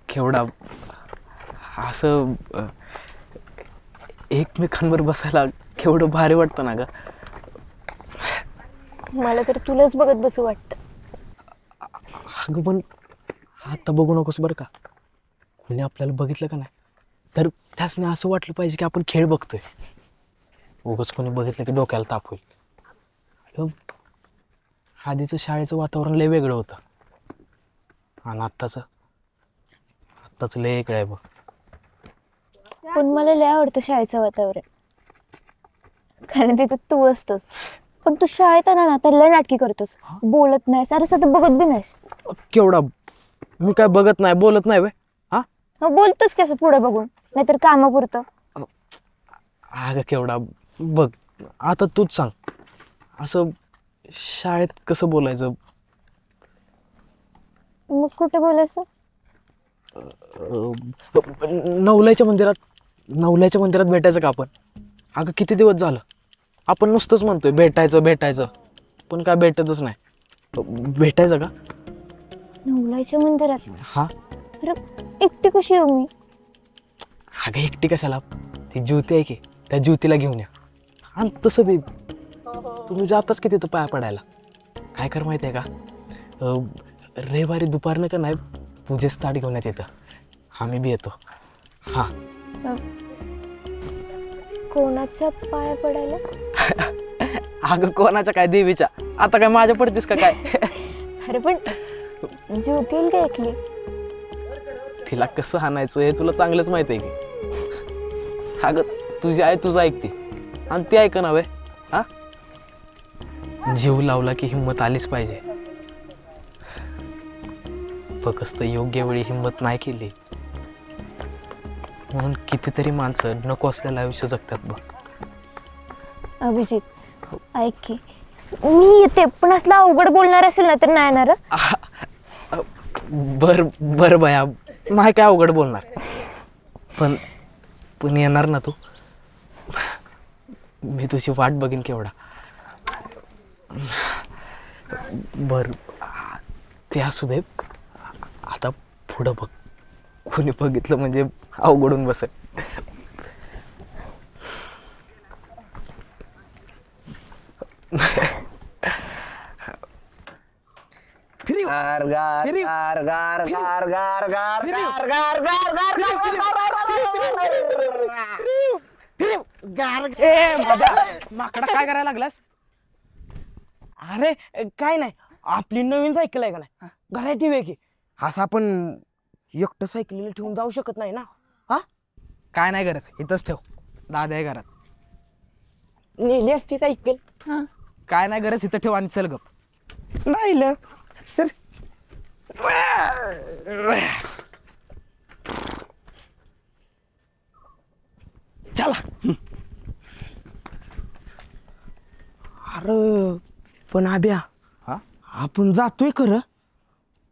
केवढा असं एकमेकांवर बसायला केवढं भारी वाटतं ना ग. मला तर तुलाच बघत बसू वाटतं. अगं पण आता बघू नकोस बरं का. कोणी आपल्याला बघितलं का नाही तर त्यासने असं वाटलं पाहिजे की आपण खेळ बघतोय. उगाच कोणी बघितलं की डोक्याला ताप होईल. अगं, आधीचं शाळेचं वातावरण लय वेगळं होतं आणि आत्ताचं लय वेगळं आहे बघ. पण मला लय आवडतं शाळेचं वातावरण, कारण तिथं तू असतोस. पण तू शाळेत आला ना तर लय नाटकी करतोस, बोलत नाही, सारं साधं बघत बी नाहीस. केवढा मी काय बघत नाही बोलत नाही वे. हा मग बोलतोस की असं पुढे बघून, नाहीतर कामापुरतं. अगं केवढा बघ, आता तूच सांग असं शाळेत कसं बोलायचं. मग कुठे बोलायचं? नवलाच्या मंदिरात भेटायचं का आपण. अगं किती दिवस झालं आपण नुसतंच म्हणतोय भेटायचं पण काय भेटतच नाही. भेटायचं का? नवलाच्या मंदिरात? हा. अरे एकटी कशी येऊ मी? अगं एकटी कशाला, ती ज्योती आहे की त्या ज्योतीला घेऊन या. आणि तसं बी तुम्ही जाताच की तिथं पाया पडायला. काय कर माहिती आहे का, रविवारी दुपारनं का नाही पूजेच ताट घेऊन येतं, आम्ही बी येतो. हा. कोणाच्या पाया पडायला? अगं कोणाच्या काय, देवीच्या. आता काय माझ्या पडतीस का काय? अरे पण ज्योतील काय ऐकली? तिला कसं हाणायचं हे तुला चांगलंच माहिती आहे की. अगं तुझी आई तुझं ऐकते आणि ती ऐक ना वे. हा, जीव लावला की हिंमत आलीच पाहिजे. फक्त योग्य वेळी हिंमत नाही केली म्हणून कितीतरी माणसं नको असलेलं आयुष्य जगतात बघ. अभिजित ऐक की, मी येते पण असला अवघड बोलणार असेल ना तर नाही येणार. बर बया, माय काय अवघड बोलणार, पण येणार ना तू. मी तुझी वाट बघीन केवढा. बर ते असू दे, आता पुढं बघ. कोणी बघितलं म्हणजे अवघडून बसेल. गार गार गार गार गार गार गार गार गार गार गार. माकडा काय करायला लागलास? अरे काय नाही, आपली नवीन सायकल आहे का नाही, घरात ठेवूया की. असं आपण एकटं सायकलीला ठेवून जाऊ शकत नाही ना. हा, काय नाही गरज, इथंच ठेव. दादा आहे घरात. नेली असती सायकल. काय नाही गरज, इथं ठेव आणि चल गप. राहिलं सर. चला. अरे पण आब्या, हा, आपण जातोय खरं,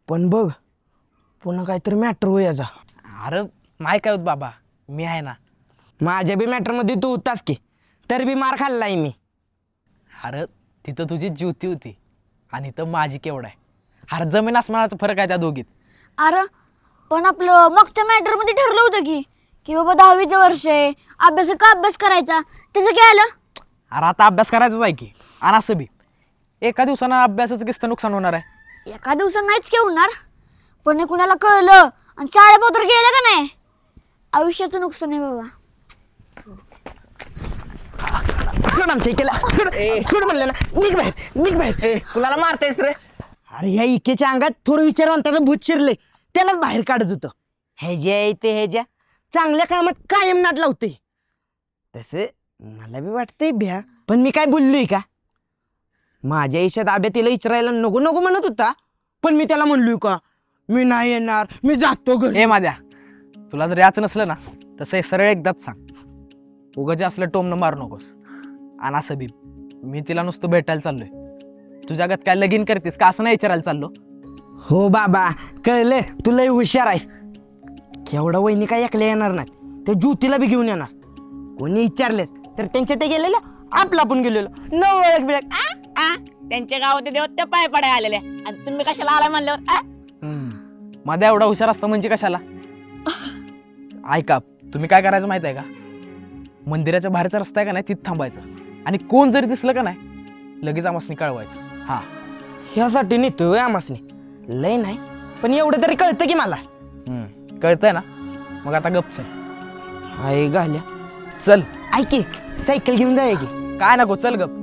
पण बघ पुन्हा काहीतरी मॅटर हो याचा. अरे नाही काय होत बाबा, मी आहे ना. माझ्या बी मॅटर मध्ये तू होतास की, तर बी मार खाल्लाय मी. अरे तिथं तुझी ज्योती होती आणि इथं माझी केवढा आहे. अरे जमीन आसमानाचा फरक आहे त्या दोघीत. अरे पण आपलं मागच्या मॅटर मध्ये ठरलं होतं की बाबा 10वीचं वर्ष आहे, अभ्यास करायचा. त्याचं काय आलं? अरे आता अभ्यास करायचाच आहे की. आणि असं बी एका दिवसानं अभ्यासाचं किस्तं नुकसान होणार आहे. एका दिवसात नाहीच की होणार, पण हे कुणाला कळलं आणि शाळेपत्र गेलं का नाही, आयुष्याचं नुकसान आहे बाबा. सोड आमच्या इकेला, सोड म्हणलं ना. निघ बाहेर. कुणाला मारतायस रे? अरे ह्या इकेच्या अंगात थोडं विचारवंताचं भूत शिरले, त्यालाच बाहेर काढत होतं. ह्याच्या चांगल्या कामात कायम नाट लावते. तसे मला बी वाटतंय भ्या, पण मी काय बोललोय का? माझ्या आयुष्यात आब्या तिला विचारायला नको म्हणत होता, पण मी त्याला म्हणलोय का मी नाही येणार, मी जातो घरी. ए माझ्या, तुला जर याच नसलं ना तसं सरळ एकदाच सांग. उगाच असलं टोमनं मारू नकोस. आणि असं बी मी तिला नुसतं भेटायला चाललोय. तुझ्या गत काय लगीन करतेस का असं नाही विचारायला चाललो. हो बाबा कळलं, तुला हुशार आहे. केवढा वहिनी काय एकल्या येणार नाही, त्या ज्योतीला बी घेऊन येणार. कोणी विचारले तर त्यांच्या ते गेलेलं, आपला पण गेलेलो. न ओळख बिळख. त्यांच्या गावात देव त्या पाय पडाय आलेल्या आणि तुम्ही कशाला आला म्हणल्यावर माझ्या एवढा हुशार असतं म्हणजे कशाला. ऐका, तुम्ही काय करायचं माहित आहे का, मंदिराच्या बाहेरचा रस्ता आहे का नाही तिथं थांबायचं आणि कोण जरी दिसलं का नाही लगेच आमासनी कळवायचं. हा ह्यासाठी नेतोय आमासने, लय नाही पण एवढं तरी कळतं की मला. कळतंय ना, मग आता गपच आहे घाल्या. चल. ऐक की, सायकल घेऊन जाऊया की. काय नको, चल गप.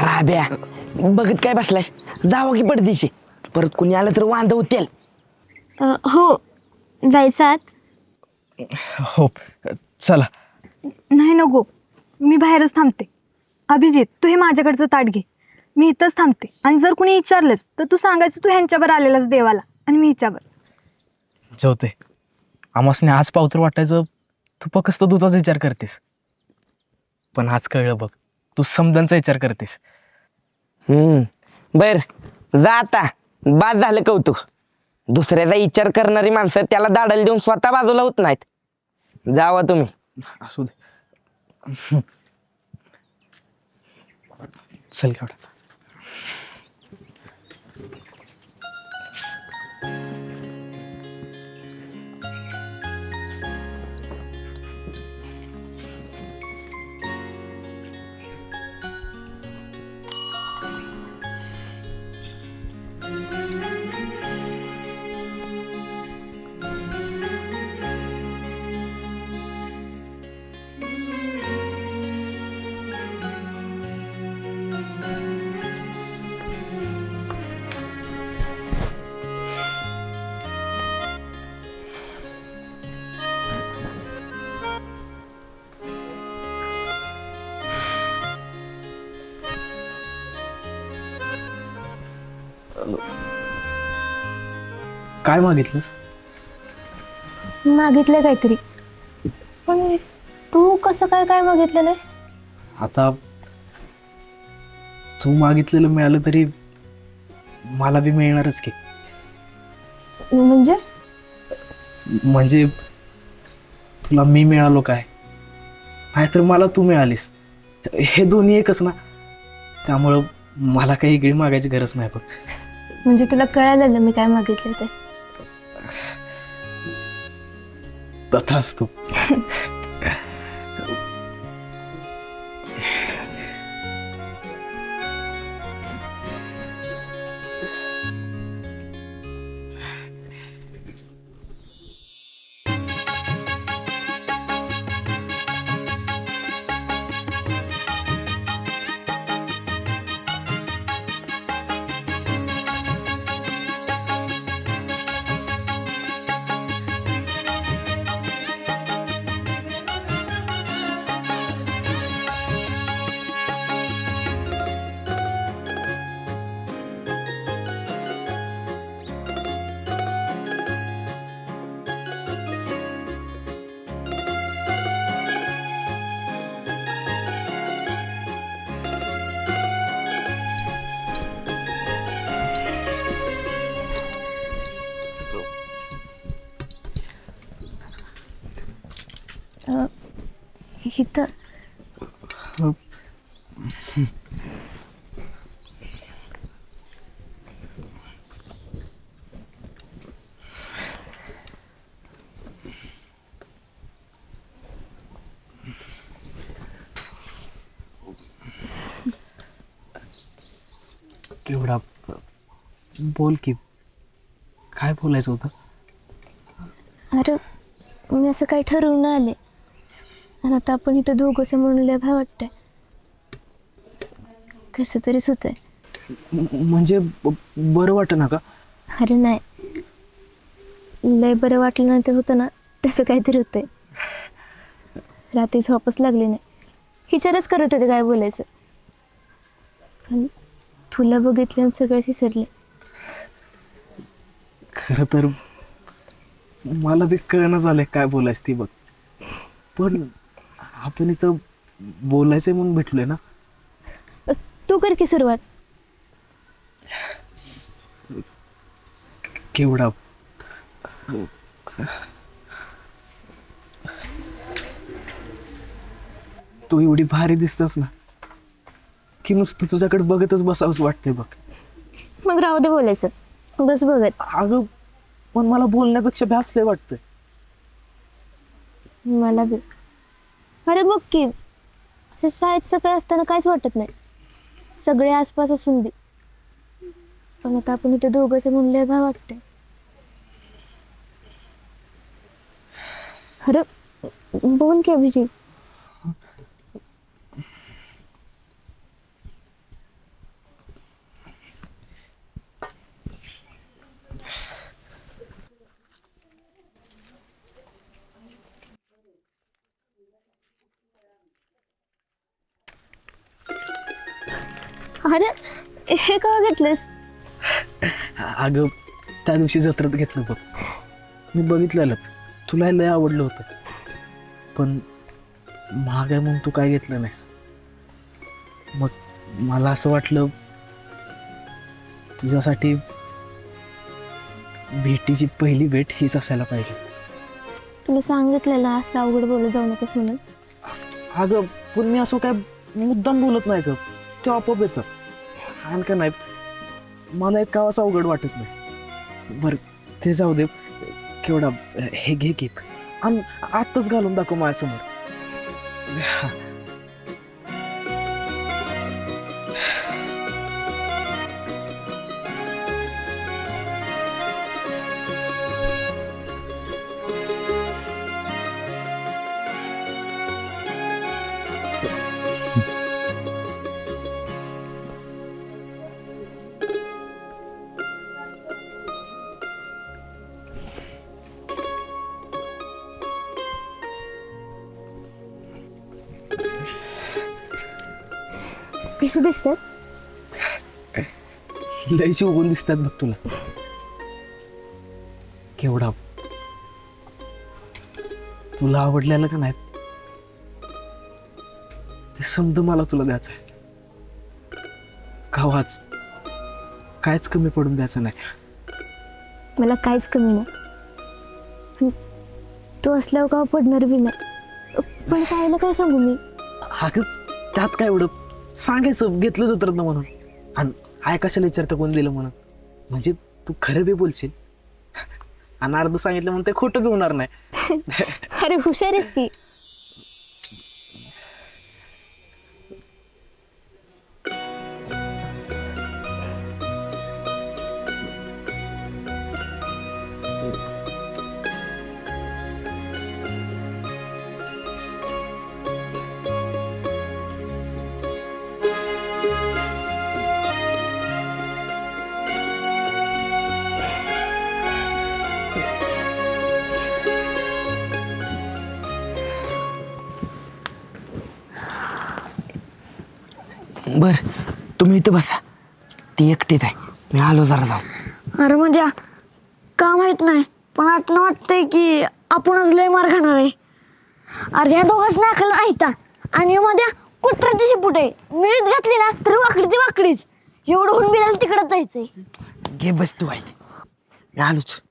राब्या बघत काय बसलाय, जावं की पडदिशी, परत कुणी आलं तर वांद होतील. हो, जायचं आत? हो चला. नाही नको, मी बाहेरच थांबते. अभिजित, तू हे माझ्याकडचं ताट घे, मी इथंच थांबते. आणि जर कुणी विचारलंच तर तू सांगायचं तू ह्यांच्यावर आलेलाच देवाला आणि मी हिच्यावर. जेवते, आमासने आज पावतर वाटायचं तू फक्त तुझाच विचार करतेस, पण आज कळलं बघ तू समजांचा विचार करतेस. बर जा आता, बाद झालं कौतुक. दुसऱ्याचा विचार करणारी माणसं त्याला दाडल देऊन स्वतः बाजूला होत नाहीत. जावा तुम्ही. असू दे, चल केवढा. काय मागितलंस? मागितलं काहीतरी, पण तू कसं काय काय मागितलं नाहीस? आता तू मागितलेलं मिळालं तरी मला बी मिळणारच की. म्हणजे तुला मी मिळालो काय, नाहीतर मला तू मिळालीस, हे दोन्ही एकच ना. त्यामुळं मला काही इकडे मागायची गरज नाही बघ. म्हणजे तुला कळालं ना मी काय मागितलं ते? तथास्तु. इथं केवढा बोल की काय बोलायचं होतं. अरे मी असं काही ठरवून आले आणि आता आपण इथं दोघंच म्हणून लय भय वाटतंय. कसं तरीच होतंय. म्हणजे बरं वाटत ना का. अरे नाही, लय बरं वाटलं ना ते होतं ना तसं काहीतरी होतंय. रात्री झोपच लागली नाही, विचारच करत होते काय बोलायचं. पण तुला बघितलं आणि सगळंच विसरले. खरं तर मला बी कळणं झालंय काय बोलायचं ती बघ. पण आपण इथं बोलायचंय म्हणून भेटलोय ना. तू कर की सुरुवात. केवढा तू एवढी भारी दिसतस ना की नुसतं तुझ्याकडे बघतच बसावंच वाटतंय बघ. मग राहू दे बोलायचं, बस बघत. अगं पण मला बोलण्यापेक्षा भ्यासले वाटतंय. मला बी. अरे बघ की असं शाळेत सकाळी असताना काहीच वाटत नाही, सगळे आसपास असून दे. पण आता आपण इथे दोघंच म्हणून लय भय वाटतंय. अरे बोल की अभिजित. अरे हे का घेतलंस? अगं त्या दिवशी जत्रेत घेतलं बघ, मी बघितलेलं, तुला लय आवडलं होतं. पण महाग आहे म्हणून तू काय घेतलं नाहीस. मग मला असं वाटलं तुझ्यासाठी भेटीची पहिली भेट हीच असायला पाहिजे. तुला सांगितलेलं असं अवघड बोलत जाऊ नकोस म्हणून. अगं पण मी असं काय मुद्दाम बोलत नाही ग, ते आपोआप येतं. आणि का नाही मला एक कावाच अवघड वाटत नाही. बरं ते जाऊ दे. केवढा हे घे की आणि आत्ताच घालून दाखव माझ्यासमोर. कशी दिसतात? लय शिवून दिसतात बघ तुला. केवढा तुला आवडलेलं का नाही ते समज मला तुला द्यायचं आहे. गावाच कायच कमी पडून द्यायचं नाही. मला काहीच कमी नाही. तू असल्यावर का पडणार बी नाही. पण कायला काय सांगू मी? अगं त्यात काय एवढं सांगायचं, घेतलं जत्रत म्हणून. आणि आय कशाला विचारतं कोण दिलं म्हणून. म्हणजे तू खरं बी बोलशील आणि अर्ध सांगितलं म्हणून ते खोटं बी होणार नाही. अरे हुशार आहेस की. बर तुम्ही इथं बसा, ती एकटीच आहे, मी आलो जरा जाऊन. अरे म्हणजे का माहित नाही, पण आठवण वाटतंय की आपणच लय मार खाणार आहे. अरे ह्या दोघांच नाकल ऐता आणि मध्ये कुत्र्याची शिपूट आहे. मिळत घातली ना तर वाकडी ती वाकडीच. एवढं होऊन बिरायला तिकडच जायचंय. घे बस तू आहे, मी आलोच.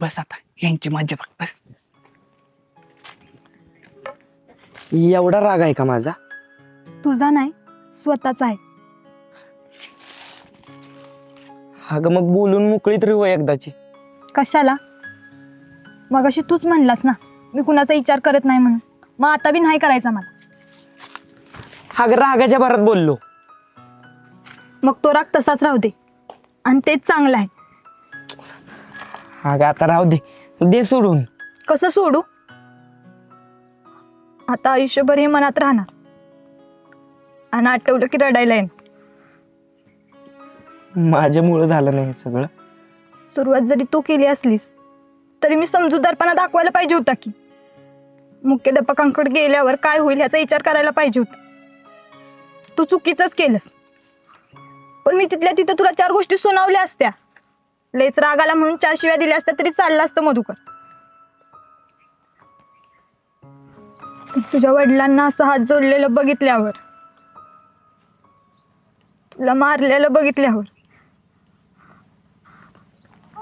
बस आता यांची मज्जा बघ बस. एवढा राग आहे का माझा? तुझा नाही, स्वतःचा आहे. अगं मग बोलून मोकळी तरी हो एकदाची. कशाला? मगाशी तूच म्हणलास ना मी कुणाचा विचार करत नाही म्हणून. मग आता बी नाही करायचा मला. अगं रागाच्या भरात बोललो. मग तो राग तसाच राहू दे आणि तेच चांगलं आहे. अगं आता राहू दे, दे सोडून. कसं सोडू? आता आयुष्यभर हे मनात राहणार आणि आठवलं की रडायला येईल. माझ्यामुळं झालं नाही हे सगळं. सुरुवात जरी तू केली असलीस तरी मी समजूतदारपणा दाखवायला पाहिजे होता की. मुख्याध्यापकांकडे गेल्यावर काय होईल याचा विचार करायला पाहिजे होता. तू चुकीचंच केलंस. पण मी तिथल्या तिथं तुला 4 गोष्टी सुनावल्या असत्या. लेच राग आला म्हणून 4 शिव्या दिल्या असत्या तरी चाललं असतं मधुकर. तुझ्या वडिलांना असं हात जोडलेलं बघितल्यावर, तुला मारलेलं बघितल्यावर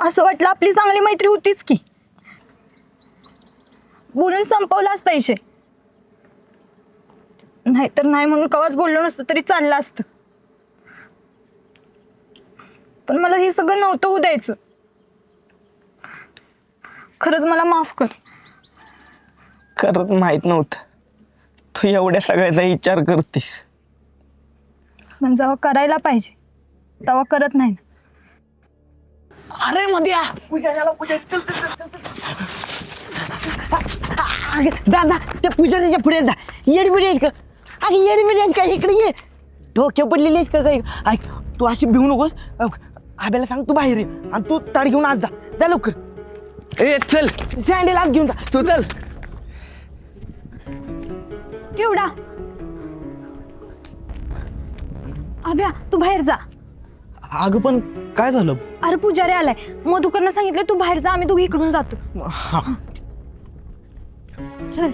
असं वाटलं आपली चांगली मैत्री होतीच की. बोलून संपवलं असतं इशे. नाहीतर नाही म्हणून कवाच बोललो नसतं तरी चाललं असतं. पण मला हे सगळं नव्हतं होऊ द्यायचं. खरंच मला माफ कर. खरंच माहित नव्हतं तू एवढ्या सगळ्याचा विचार करतेस. पण जेव्हा करायला पाहिजे तेव्हा करत नाही ना. अरे मध्या दादा त्या पुजारीच्या पुढे जा. येडबिडी आहेस का? अगं येडबिडी आहेस का? इकडे ये. डोक्या पडलेली आहेस का काही? ऐक तू अशी भिवू नकोस. आब्याला सांग तू बाहेर ये आणि तू ताड घेऊन आज जा. त्या लवकर. ए चल सँडल आज घेऊन जा. तू चल. केवढा अभ्या तू बाहेर जा. अगं पण काय झालं? अरे पुजारी आलाय. मधुकरनं सांगितलं तू बाहेर जा, आम्ही दोघी इकडून जातो. चल.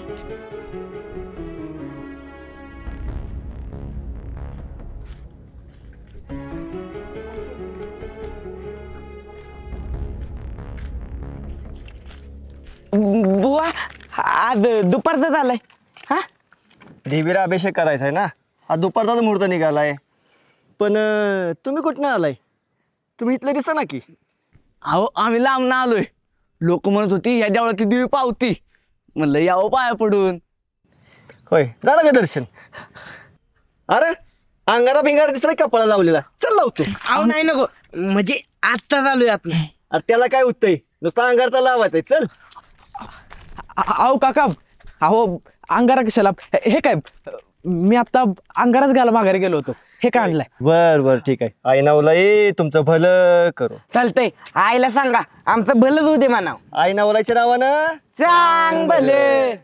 बुवा आज दुपारचा झालाय. हा देवीला अभिषेक करायचा आहे ना. हा दुपारचाच मुहूर्त निघालाय. पण तुम्ही कुठनं आलाय? तुम्ही इथले दिसा ना की. अहो आम्ही लांब ना आलोय. लोक म्हणत होती या देवळाची देवी पावती. म्हणलं यावं पाया पडून. होय झालं का दर्शन? अरे अंगारा बिंगारा दिसला कपाळा लावलेला. चल लावतो. अहो नाही नको, म्हणजे आत्ता चालू आत नाही. अरे त्याला काय उत्तय, नुसता अंगारचा लावायचंय. चल. अहो काका, अहो अंगारा कशाला? हे काय, मी आता अंगाराच घाला माघारी गेलो होतो. हे काय आणलंय? बर बर ठीक आहे. आई नावला ये, तुमचं भलं करू. चालतंय. आईला सांगा आमचं भलंच होऊ दे म्हणाव. आई नावलाच्या नावानं चांग भले.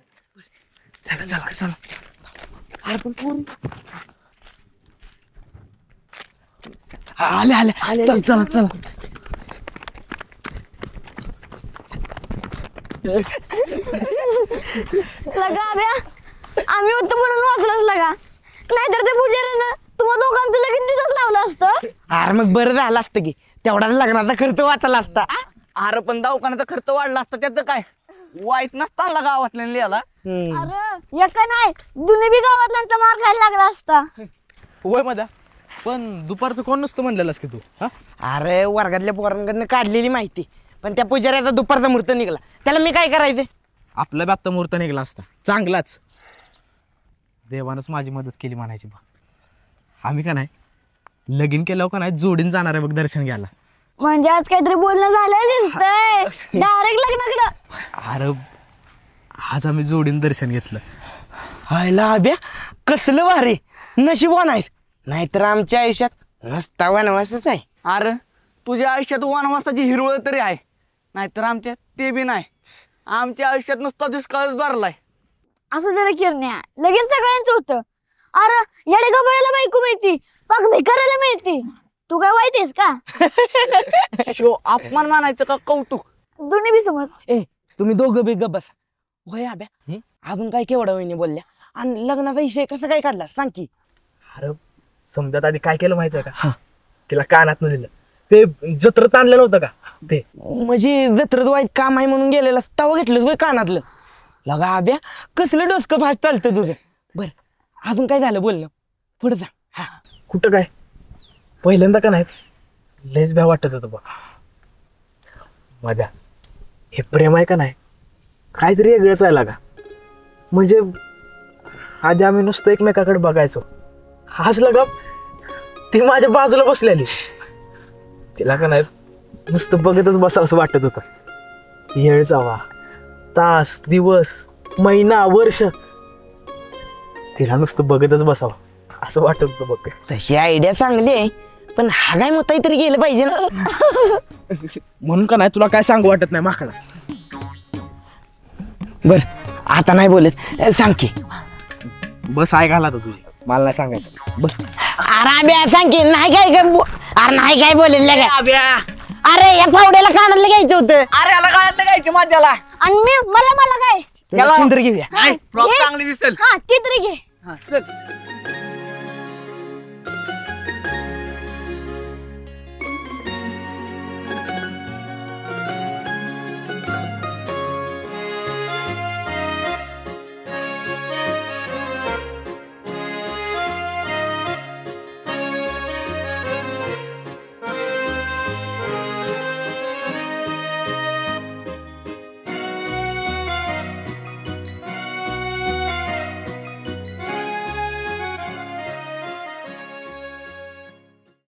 चला चला चला. अरे पण पोरी. आले आले आले. चल चला चला. लगा अभ्या, आम्ही होतो म्हणून वाचलंच लगा. नाहीतर ते पुजाऱ्यानं तुम्हा दोघांचं लगीन तिथंच लावलं असतं. अरे मग बरं झालं असतं की तेवढा लग्नाचा खर्च वाचला असता. अरे पण दवाखान्याचा खर्च वाढला असता त्याचं काय? वाईट नसता आला गावातल्या लिहायला. अरे एका नाही दोन्ही बी गावातल्यांचा मार खायला लागला असता. वय मध्ये पण दुपारचं कोण नसतं म्हणलेलंस की तू? हा अरे वर्गातल्या पोरांकडनं काढलेली माहिती, पण त्या पुजाऱ्याचा दुपारचा मुहूर्त निघाला. त्याला मी काय करायचं? आपला बी आत्ता मुहूर्त निघाला असता चांगलाच. देवानंच माझी मदत केली म्हणायची बा. आम्ही का नाही लगीन केलं का नाही जोडीन जाणार आहे बघ दर्शन घ्यायला. म्हणजे आज काहीतरी बोलणं झालं दिसतंय. डायरेक्ट लग्नाकडं. अरे आज आम्ही जोडीन दर्शन घेतलं. हायला अभ्या कसलं वारे नशीबवान आहेस. नाहीतर आमच्या आयुष्यात नुसता वनवासच आहे. अरे तुझ्या आयुष्यात वनवासाची हिरवळ तरी आहे, नाहीतर आमच्यात ते बी नाही. आमच्या आयुष्यात नुसता दुष्काळच भरलाय. असं जरा किरण्या लगीन सगळ्यांचं होतं. अरे येडे गबळाला बायको मिळती, पाक भिकाऱ्याला मिळती. तू काय वाईट आहेस का? शो अपमान मानायचं का कौतुक? दोन्ही बी समज. ए तुम्ही दोघं बी गप बसा. होय अभ्या अजून काय केवढा वहिनी बोलल्या आणि लग्नाचा विषय कसा काय काढला सांग की. अरे समजात आधी काय केलं माहितीये का? तिला कानात दिलं ते जत्रत आणलेलं होतं का ते. म्हणजे जत्रत वाईट काम आहे म्हणून गेलेला तवा घेतलं होय कानातलं. लगा अभ्या कसलं डोसकं फास्ट चालतं तुझं. बर अजून काय झालं बोल ना पुढे जा. हा कुठं काय पहिल्यांदा का नाही लयच भ्या वाटत होतं बा. माझ्या हे प्रेम आहे का नाही काहीतरी वेगळंच आहे लागा. म्हणजे आधी आम्ही नुसतं एकमेकाकडे बघायचो. हसलं का ती माझ्या बाजूला बसलेली, तिला का नाही नुसतं बघतच बसावंसं वाटत होतं. वेळ जावा, तास, दिवस, महिना, वर्ष, तिला नुसतं बघतच बसावं असं वाटत होतं बघ. तशी आयडिया चांगली आहे, पण हागाय मताई तरी गेलं पाहिजे ना. म्हणून का नाही तुला काय सांगू वाटत नाही माकडा. बर आता नाही बोलत, सांग की. बस ऐकायला तर तुझी, मला नाही सांगायचं. बस अरे अभ्या सांग की. नाही काय अरे नाही काय बोलेल काय. अरे या फावड्याला कानातलं घ्यायचं होतं. अरे याला काळात घ्यायची माझ्याला. आणि मला काय त्याला सुंदर घेऊया. घे. चांगली दिसेल. हा ती तरी घे. हा, चल.